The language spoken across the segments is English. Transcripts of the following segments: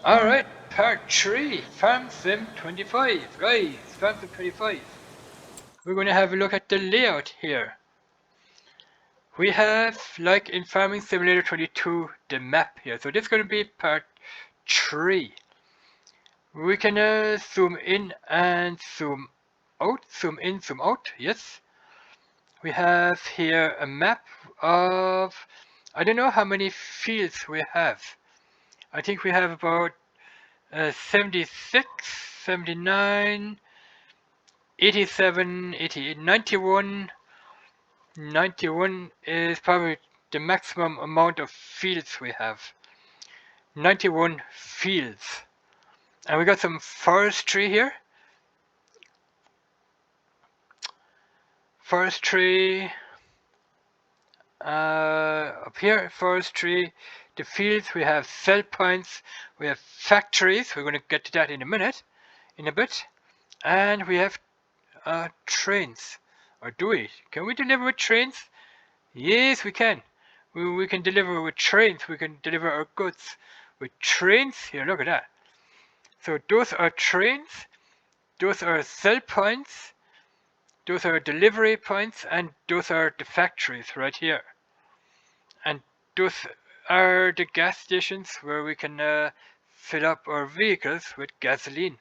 Alright, part 3, Farm Sim 25. Guys, Farm Sim 25. We're going to have a look at the layout here. We have, like in Farming Simulator 22, the map here. So this is going to be part 3. We can zoom in and zoom out. Zoom in, zoom out, yes. We have here a map of, I don't know how many fields we have. I think we have about 76, 79, 87, 88, 91. 91 is probably the maximum amount of fields we have. 91 fields. And we got some forestry here. Forestry. Up here, forestry. The fields, we have sell points. We have factories. We're going to get to that in a bit. And we have trains. Or do we? Can we deliver with trains? Yes, we can. We can deliver with trains. We can deliver our goods with trains. Here, look at that. So those are trains. Those are sell points. Those are delivery points. And those are the factories right here. And those are the gas stations where we can fill up our vehicles with gasoline.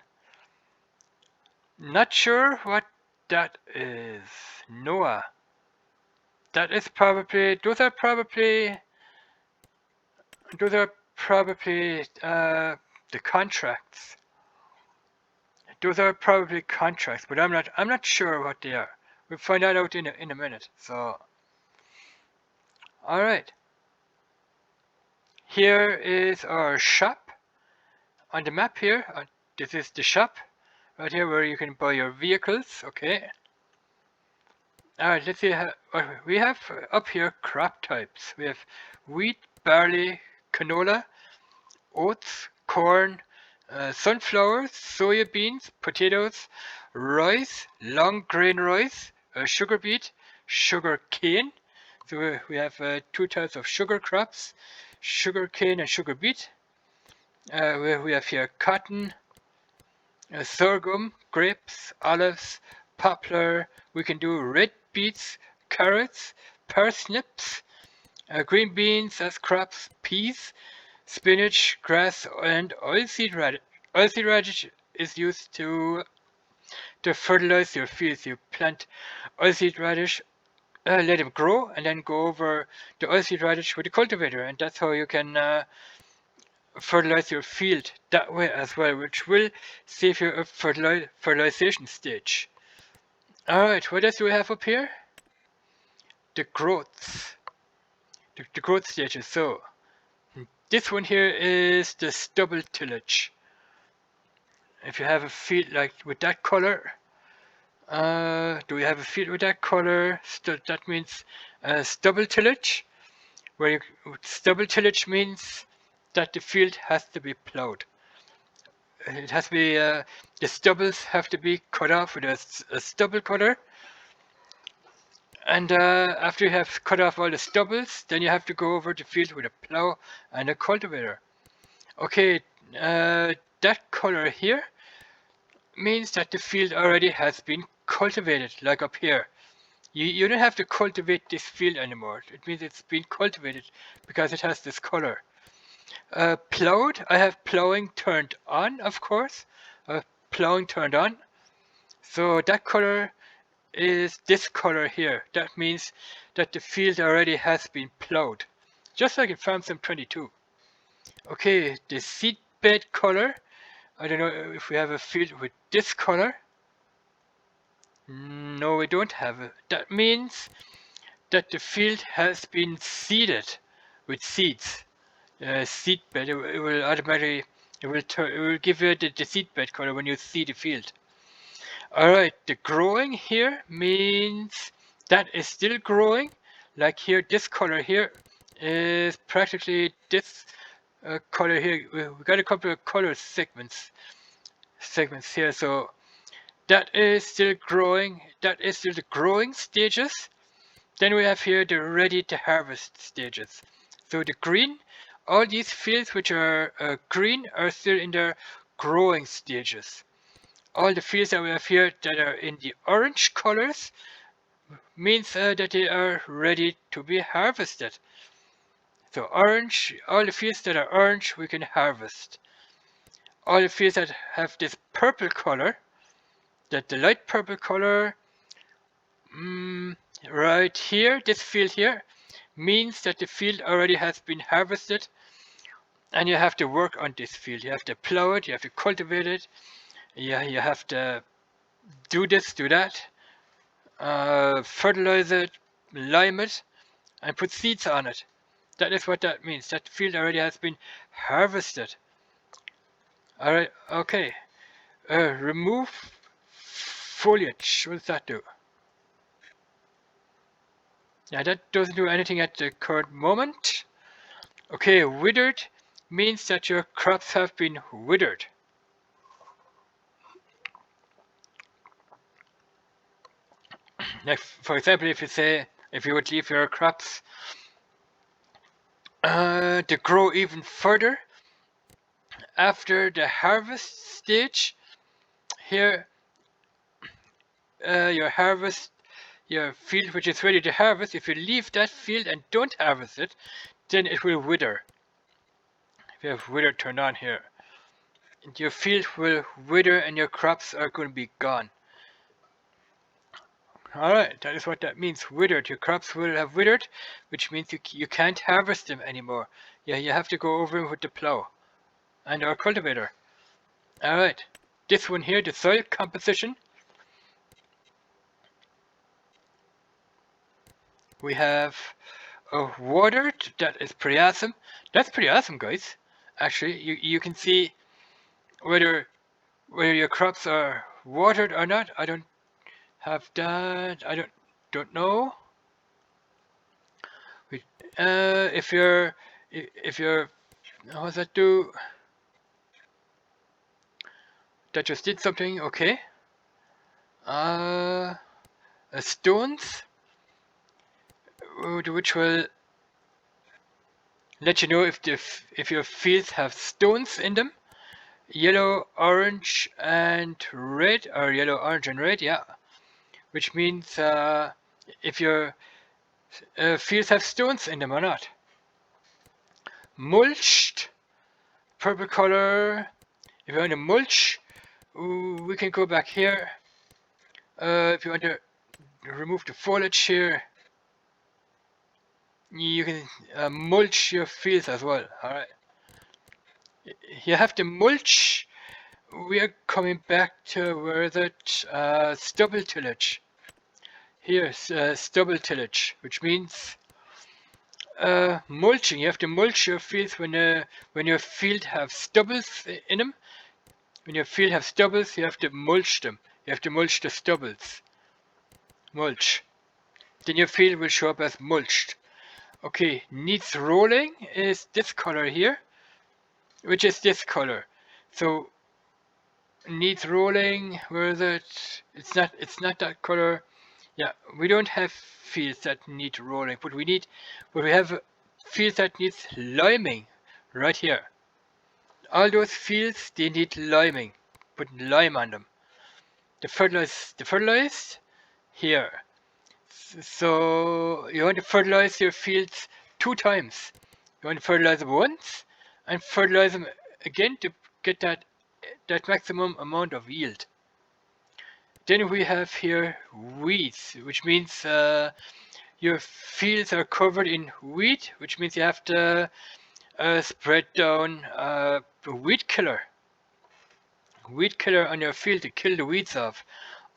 Not sure what that is. Noah. That is probably, those are probably the contracts. Those are probably contracts, but I'm not sure what they are. We'll find that out in a minute. So, all right. Here is our shop on the map here. This is the shop right here where you can buy your vehicles. Okay. All right. Let's see. We have up here crop types. We have wheat, barley, canola, oats, corn, sunflowers, soya beans, potatoes, rice, long grain rice, sugar beet, sugar cane. So we have two types of sugar crops, sugar cane and sugar beet. We have here cotton, sorghum, grapes, olives, poplar. We can do red beets, carrots, parsnips, green beans as crops, peas, spinach, grass, and oilseed radish. Oilseed radish is used to fertilize your fields. You plant oilseed radish, let them grow, and then go over the oilseed radish with a cultivator, and that's how you can fertilize your field that way as well, which will save you a fertilization stage. Alright, what else do we have up here? The growths. The growth stages. So, this one here is the stubble tillage. If you have a field like with that color, do we have a field with that color? That means stubble tillage. Stubble tillage means that the field has to be plowed. It has to be the stubbles have to be cut off with a stubble cutter. And after you have cut off all the stubbles, then you have to go over the field with a plow and a cultivator. Okay, that color here means that the field already has been cultivated, like up here. You don't have to cultivate this field anymore. It means it's been cultivated because it has this color. Plowed, I have plowing turned on, of course. Plowing turned on. So that color is this color here. That means that the field already has been plowed. Just like in Farm Sim 22. Okay, the seedbed color. I don't know if we have a field with this color. No, we don't have it. That means that the field has been seeded with seeds. Seedbed, it will automatically, it will give you the seedbed color when you see the field. Alright, the growing here means that is still growing. Like here, this color here is practically this color here. We got a couple of color segments here. So that is still growing. That is still the growing stages. Then we have here the ready to harvest stages. So the green all these fields which are green are still in their growing stages. All the fields that we have here that are in the orange colors means that they are ready to be harvested. So orange, all the fields that are orange we can harvest. All the fields that have this purple color, that the light purple color, right here, this field here, means that the field already has been harvested and you have to work on this field. You have to plow it, you have to cultivate it, you have to do this, do that, fertilize it, lime it, and put seeds on it. That is what that means. That field already has been harvested. Alright, okay. Remove foliage. What does that do? Yeah, that doesn't do anything at the current moment. Okay, withered means that your crops have been withered. Like, for example, if you would leave your crops to grow even further after the harvest stage, here your field which is ready to harvest, if you leave that field and don't harvest it, then it will wither. If you have wither turned on here, your field will wither and your crops are going to be gone. Alright, that is what that means, withered. Your crops will have withered, which means you can't harvest them anymore. Yeah, you have to go over them with the plow and our cultivator. Alright, this one here, the soil composition. We have watered. That is pretty awesome. That's pretty awesome, guys. Actually, you can see whether your crops are watered or not. I don't have that. I don't know. If you're how does that do? That just did something. Okay. Stones, which will let you know if your fields have stones in them. Yellow, orange, and red, or yellow, orange, and red. Yeah, which means if your fields have stones in them or not. Mulched, purple color. If you want to mulch, we can go back here. If you want to remove the foliage here, you can mulch your fields as well. Alright. You have to mulch. We are coming back to where that stubble tillage. Here's stubble tillage, which means mulching. You have to mulch your fields when your field have stubbles in them. When your field have stubbles, you have to mulch them. You have to mulch the stubbles. Mulch. Then your field will show up as mulched. Okay, needs rolling is this color here, which is this color. So needs rolling, where is it? It's not that color. Yeah, we don't have fields that need rolling, but we have fields that need liming right here. All those fields, they need liming. Put lime on them. The fertilized here. So you want to fertilize your fields 2 times. You want to fertilize them once and fertilize them again to get that maximum amount of yield. Then we have here weeds, which means your fields are covered in weed, which means you have to spread down weed killer on your field to kill the weeds off.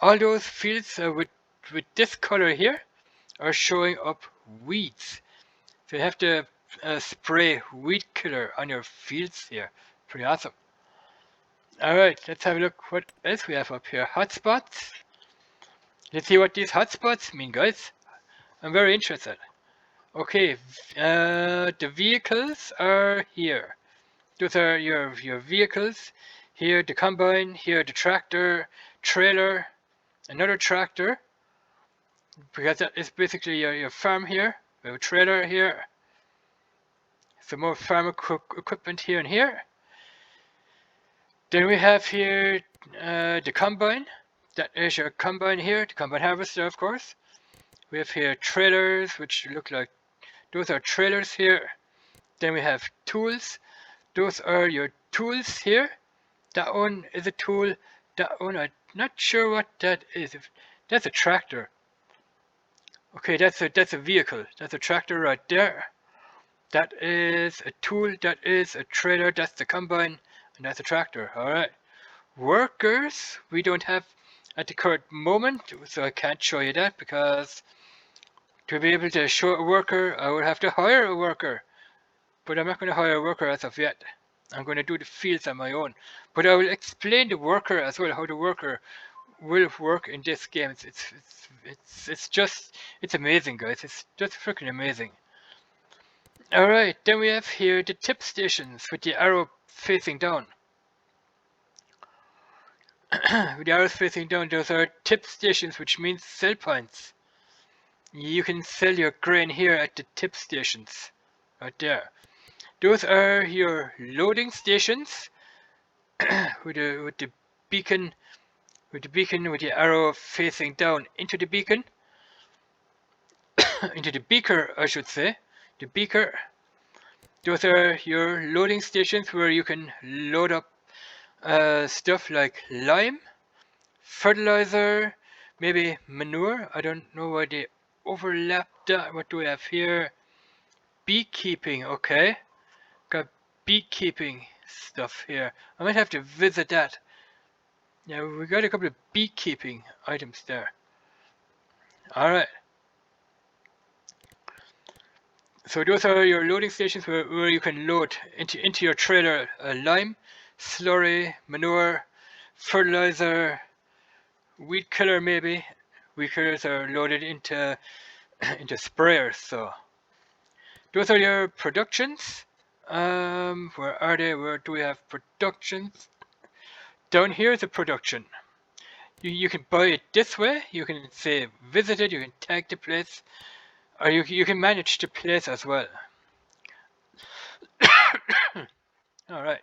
All those fields with this color here are showing up weeds. So you have to spray weed killer on your fields here. Pretty awesome. Alright, let's have a look what else we have up here. Hotspots. Let's see what these hotspots mean, guys. I'm very interested. Okay, the vehicles are here. Those are your vehicles. Here the combine, here the tractor, trailer, another tractor. Because that is basically your farm here. We have a trailer here. some more farm equipment here and here. Then we have here the combine. That is your combine here, the combine harvester, of course. We have here trailers, which look like those are trailers here. Then we have tools. Those are your tools here. That one is a tool. That one, I'm not sure what that is. That's a tractor. Okay, that's a vehicle. That's a tractor right there. That is a tool. That is a trailer. That's the combine, and that's a tractor. All right. Workers, we don't have at the current moment, so I can't show you that because to be able to show a worker, I would have to hire a worker. But I'm not going to hire a worker as of yet. I'm going to do the fields on my own. But I will explain the worker as well, how the worker will work in this game. It's amazing, guys. It's just freaking amazing. Alright, then we have here the tip stations with the arrow facing down. With the arrows facing down, those are tip stations, which means sell points. You can sell your grain here at the tip stations, right there. Those are your loading stations with the beacon, with the arrow facing down into the beacon, into the beaker, I should say, the beaker. Those are your loading stations where you can load up stuff like lime, fertilizer, maybe manure. I don't know why they overlap that. What do we have here? Beekeeping, okay. Got beekeeping stuff here. I might have to visit that. Yeah, we got a couple of beekeeping items there. Alright. So those are your loading stations where you can load into your trailer lime, slurry, manure, fertilizer, weed killer maybe. Weed killers are loaded into sprayers. So those are your productions. Where are they? Where do we have productions? Down here is a production. You can buy it this way. You can say visit it. You can tag the place, or you can manage the place as well. All right.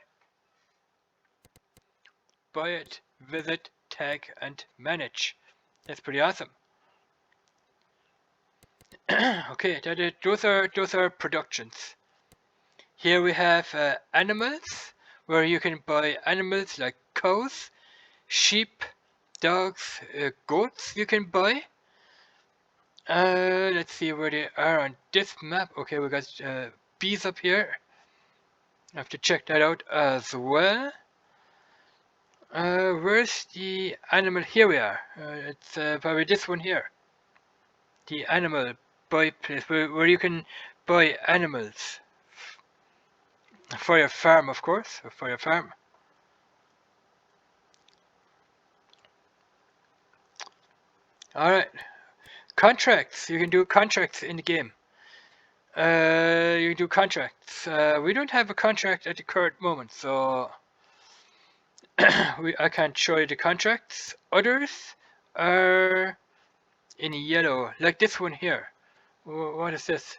Buy it, visit, tag, and manage. That's pretty awesome. Okay, those are productions. Here we have animals, where you can buy animals like cows, sheep, dogs, goats. You can buy. Let's see where they are on this map. Okay, we got bees up here. I have to check that out as well. Where's the animal? Here we are. It's probably this one here. The animal buy place where you can buy animals for your farm, of course, or for your farm. Alright. Contracts. You can do contracts in the game. You can do contracts. We don't have a contract at the current moment, so I can't show you the contracts. Others are in yellow, like this one here. What is this?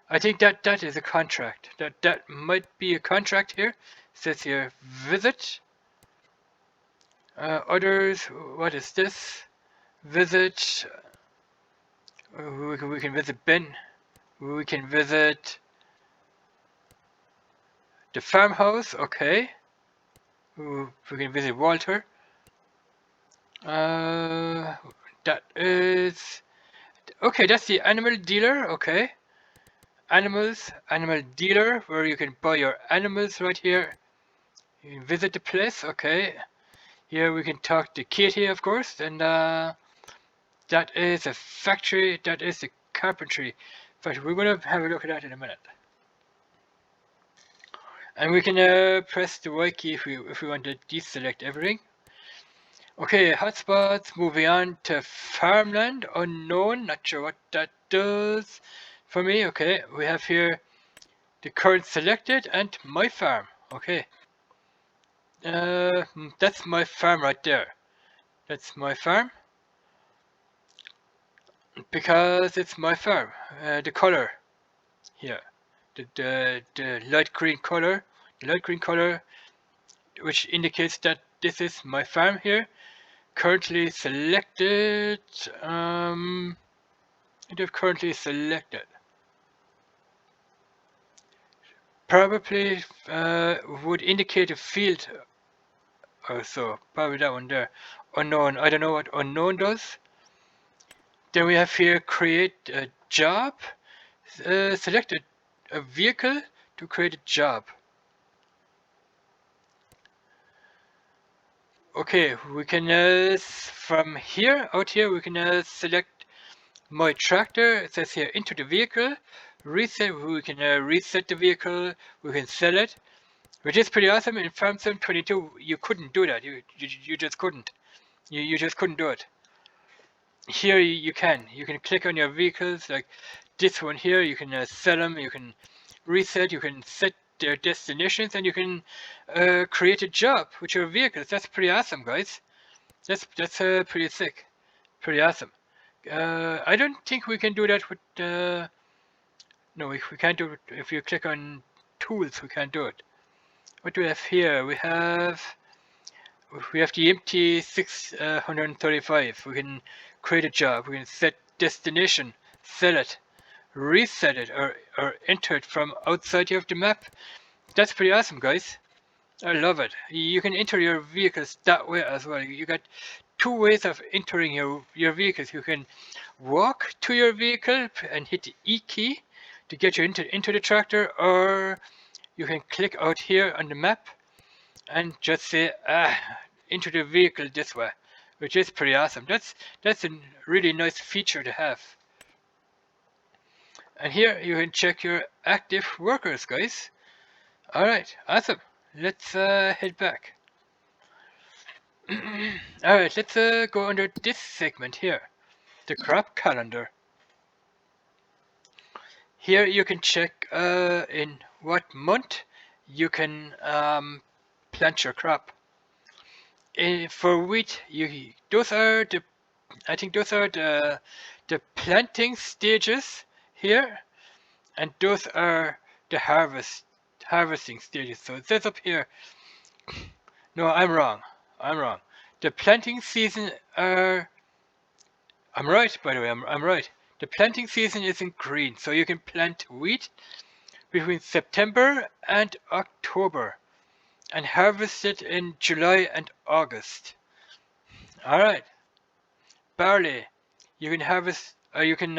I think that is a contract. That might be a contract here. It says here visit. Others. What is this? Visit. We can visit Ben. We can visit the farmhouse. Okay. We can visit Walter. That is okay. That's the animal dealer. Okay. Animal dealer, where you can buy your animals right here. You can visit the place. Okay. Here we can talk to Katie, of course, and that is a factory. That is the carpentry factory. We're gonna have a look at that in a minute. And we can press the Y key if we want to deselect everything. Okay, hotspots. Moving on to farmland. Unknown. Not sure what that does for me. Okay, we have here the current selected and my farm. Okay. That's my farm right there. That's my farm. Because it's my farm. The color here. the light green color, which indicates that this is my farm here. Currently selected. It is currently selected. Probably would indicate a field or so. Probably that one there. Unknown. I don't know what unknown does. Then we have here create a job. Select a vehicle to create a job. Okay, we can from here out here we can select my tractor. It says here into the vehicle. Reset. We can reset the vehicle. We can sell it, which is pretty awesome. In Farm Sim 22, you couldn't do that. You just couldn't. You just couldn't do it. Here you can. You can click on your vehicles like this one here. You can sell them. You can reset. You can set their destinations, and you can create a job with your vehicles. That's pretty awesome, guys. That's pretty sick. Pretty awesome. I don't think we can do that with. No, we can't do it. If you click on tools, we can't do it. What do we have here? We have the empty 635. We can create a job. We can set destination, sell it, reset it, or enter it from outside of the map. That's pretty awesome, guys. I love it. You can enter your vehicles that way as well. You got two ways of entering your vehicles. You can walk to your vehicle and hit the E key to get you into the tractor, or you can click out here on the map and just say into the vehicle this way, which is pretty awesome. That's a really nice feature to have. And here you can check your active workers, guys. Alright, awesome. Let's head back. Alright, let's go under this segment here, the crop calendar. Here you can check in what month you can plant your crop. For wheat, those are the planting stages here, and those are the harvesting stages. So it says up here. No, I'm wrong. The planting season are. I'm right, by the way. I'm right. The planting season is in green, so you can plant wheat between September and October and harvest it in July and August. Alright. Barley. You can harvest, you can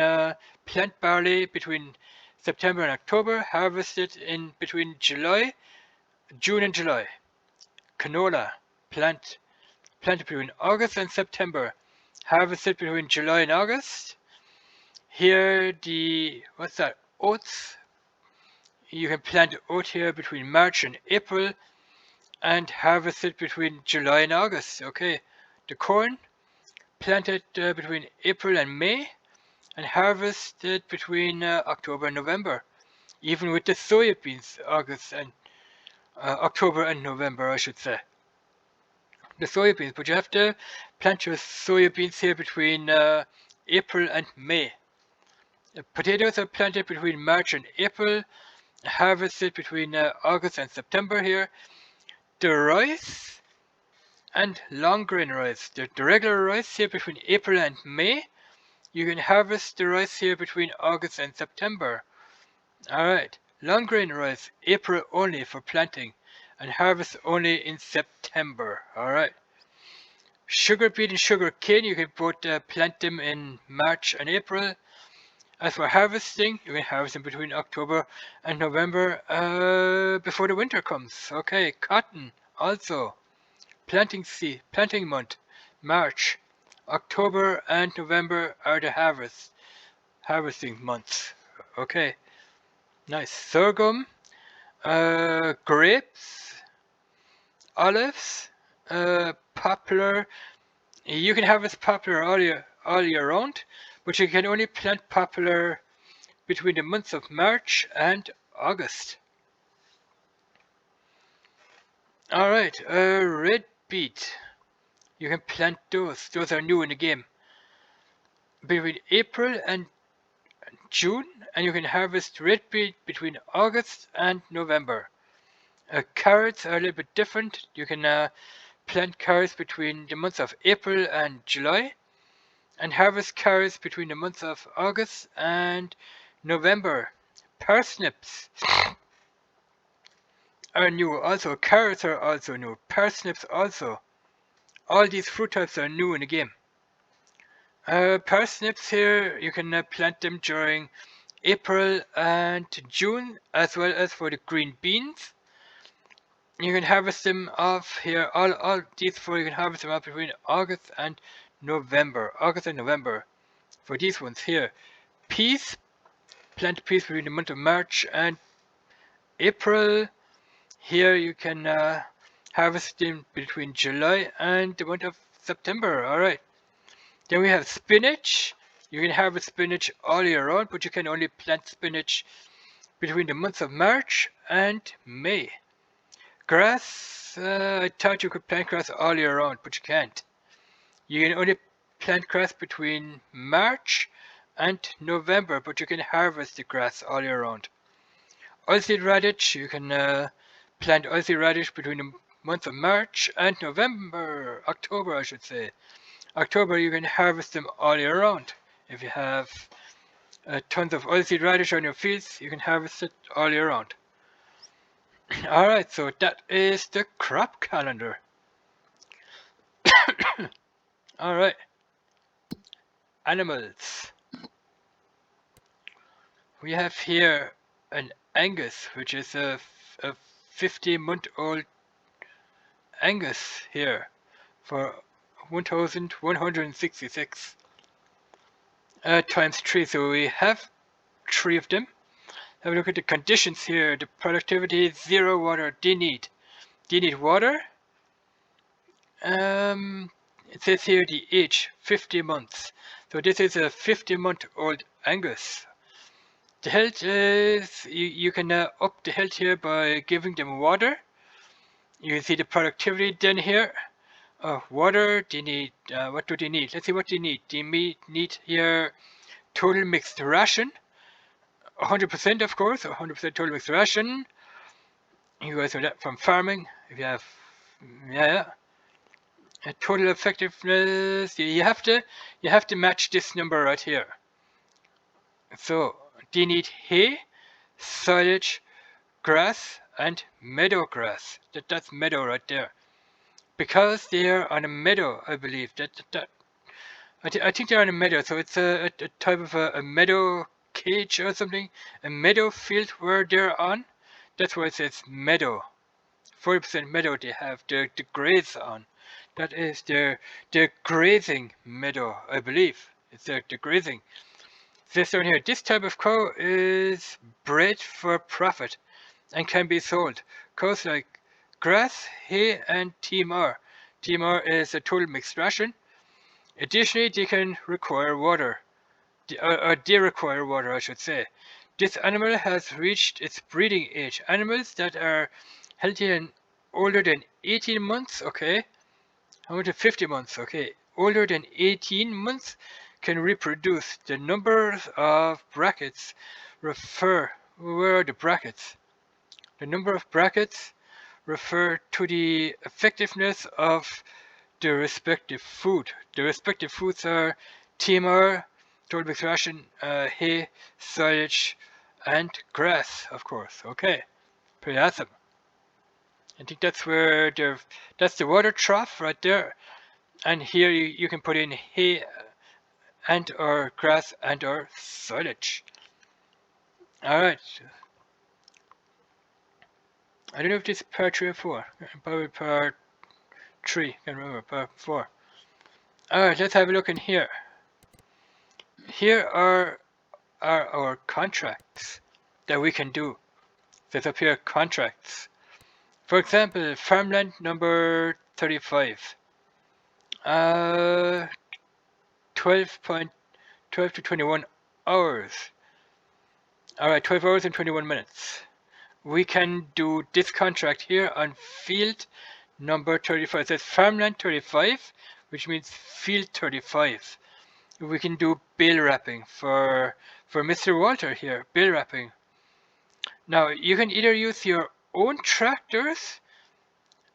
plant barley between September and October, harvest it in between June and July. Canola. Plant it between August and September, harvest it between July and August. Here what's that? Oats. You can plant oat here between March and April and harvest it between July and August. Okay. The corn, plant it between April and May and harvest it between October and November. Even with the soybeans, October and November, I should say. The soybeans, but you have to plant your soybeans here between April and May. The potatoes are planted between March and April, harvested between August and September here. The rice and long grain rice, the regular rice here between April and May. You can harvest the rice here between August and September. Alright, long grain rice, April only for planting and harvest only in September. Alright. Sugar beet and sugar cane, you can both plant them in March and April. As for harvesting, you can harvest them between October and November before the winter comes. Okay, cotton also. Planting month, March. October and November are the harvesting months. Okay, nice. Sorghum, grapes, olives, poplar. You can harvest poplar all year round, but you can only plant poplar between the months of March and August. Alright, red beet. You can plant those. Those are new in the game. Between April and June, and you can harvest rapeseed between August and November. Carrots are a little bit different. You can plant carrots between the months of April and July, and harvest carrots between the months of August and November. Parsnips are new also. Carrots are also new. Parsnips also. All these fruit types are new in the game. Parsnips here, you can plant them during April and June, as well as for the green beans. You can harvest them off here. All these four you can harvest them off between August and November. August and November for these ones here. Peas, plant peas between the month of March and April. Here you can harvest them between July and the month of September. Alright. Then we have spinach. You can harvest spinach all year round, but you can only plant spinach between the months of March and May. Grass, I thought you could plant grass all year round, but you can't. You can only plant grass between March and November, but you can harvest the grass all year round. Oilseed radish, you can plant oilseed radish between the months of March and October I should say. October you can harvest them all year round. If you have tons of oilseed radish on your fields, you can harvest it all year round. Alright, so that is the crop calendar. Alright. Animals. We have here an Angus, which is a 50-month-old Angus here for 1,166 times 3. So we have 3 of them. Have a look at the conditions here. The productivity is 0 water. They need water. It says here the age 50 months. So this is a 50-month-old Angus. The health is you can up the health here by giving them water. You can see the productivity then here. Water. They need what do they need? Let's see what they need. They need here total mixed ration. 100% of course, 100% total mixed ration. You guys know that from farming. If you have, total effectiveness. You have to match this number right here. So they need hay, silage, grass, and meadow grass. That's meadow right there. Because they are on a meadow, I believe I think they're on a meadow. So it's a type of a meadow cage or something, a meadow field where they're on. That's why it says meadow. 40% meadow they have the graze on. That is their grazing meadow, I believe. It's the grazing. This down here, this type of cow is bred for profit and can be sold. Cows like grass, hay, and TMR. TMR is a total mixed ration. Additionally, they can require water. They require water, I should say. This animal has reached its breeding age. Animals that are healthy and older than 18 months, okay. How much? 50 months, okay. Older than 18 months can reproduce. The numbers of brackets refer. Where are the brackets? The number of brackets refer to the effectiveness of the respective food. The respective foods are TMR, total mixed ration, hay, silage, and grass, of course. Okay, pretty awesome. I think that's where that's the water trough right there. And here you can put in hay and or grass and or silage. Alright. I don't know if this is part 3 or 4. Probably part 3. I can't remember. Part 4. Alright, let's have a look in here. Here are our contracts that we can do. There's up here contracts. For example, farmland number 35. 12 to 21 hours. Alright, 12 hours and 21 minutes. We can do this contract here on field number 35. It says farmland 35, which means field 35. We can do bale wrapping for for Mr. Walter here, bale wrapping. Now you can either use your own tractors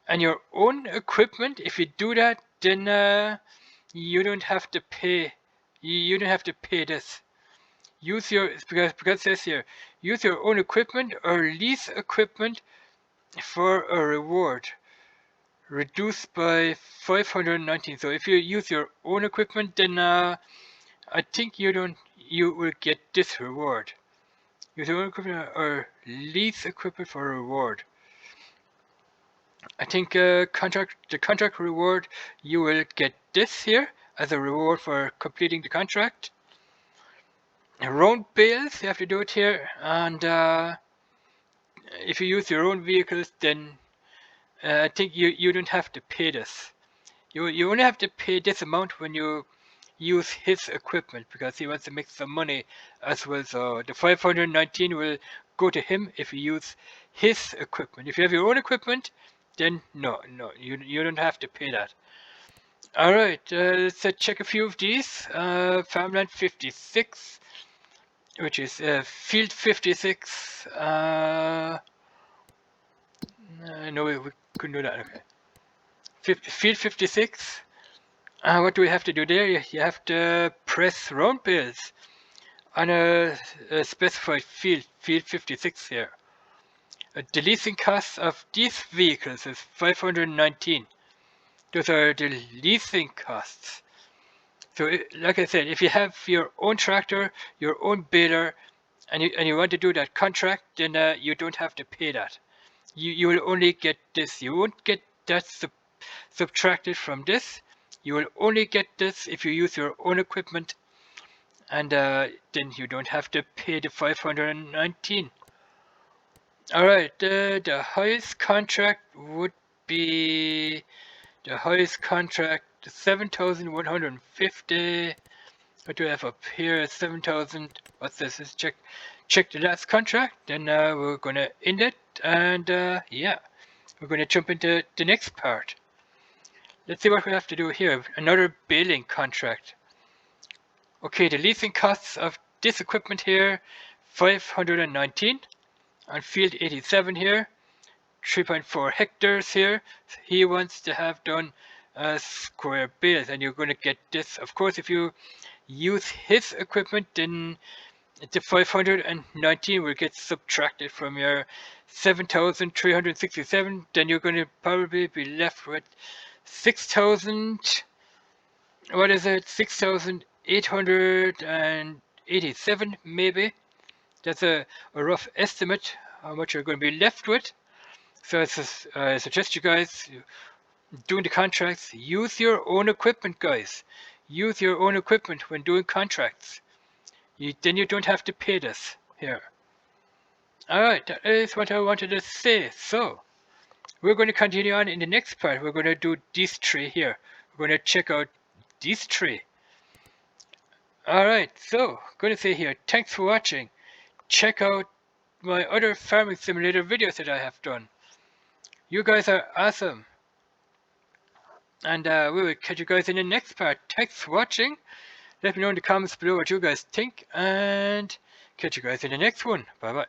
and your own equipment. If you do that, then you don't have to pay. You don't have to pay this. Use your because it says here, use your own equipment or lease equipment for a reward reduced by 519. So if you use your own equipment, then I think you will get this reward. Use your own equipment or lease equipment for a reward. I think the contract reward, you will get this here as a reward for completing the contract. Round bales, you have to do it here, and if you use your own vehicles, then I think you don't have to pay this. You only have to pay this amount when you use his equipment, because he wants to make some money as well. So the 519 will go to him if you use his equipment. If you have your own equipment, then no, you don't have to pay that. All right, let's check a few of these. Farmland 56, which is Field 56. No, we couldn't do that. Okay. Field 56. What do we have to do there? You have to press round bales on a specified field, Field 56 here. The leasing cost of these vehicles is 519. Those are the leasing costs. So, like I said, if you have your own tractor, your own baler, and you want to do that contract, then you don't have to pay that. You will only get this. You won't get that subtracted from this. You will only get this if you use your own equipment, and then you don't have to pay the 519. Alright, the highest contract would be the highest contract, 7,150. What do I have up here? 7,000. What's this? Let's check the last contract. Then we're gonna end it, and yeah, we're gonna jump into the next part. Let's see what we have to do here. Another baling contract. Okay, the leasing costs of this equipment here, 519. On field 87 here, 3.4 hectares here. He wants to have done square bales, and you're going to get this. Of course, if you use his equipment, then the 519 will get subtracted from your 7,367. Then you're going to probably be left with 6,000. What is it? 6,887 maybe. That's a rough estimate how much you're going to be left with. So I suggest you guys doing the contracts, use your own equipment, guys. Use your own equipment when doing contracts. Then you don't have to pay this here. Alright, that is what I wanted to say. So, we're going to continue on in the next part. We're going to do these three here. We're going to check out these three. Alright, so, going to say here, thanks for watching. Check out my other farming simulator videos that I have done. You guys are awesome. And we will catch you guys in the next part. Thanks for watching. Let me know in the comments below what you guys think. And catch you guys in the next one. Bye bye.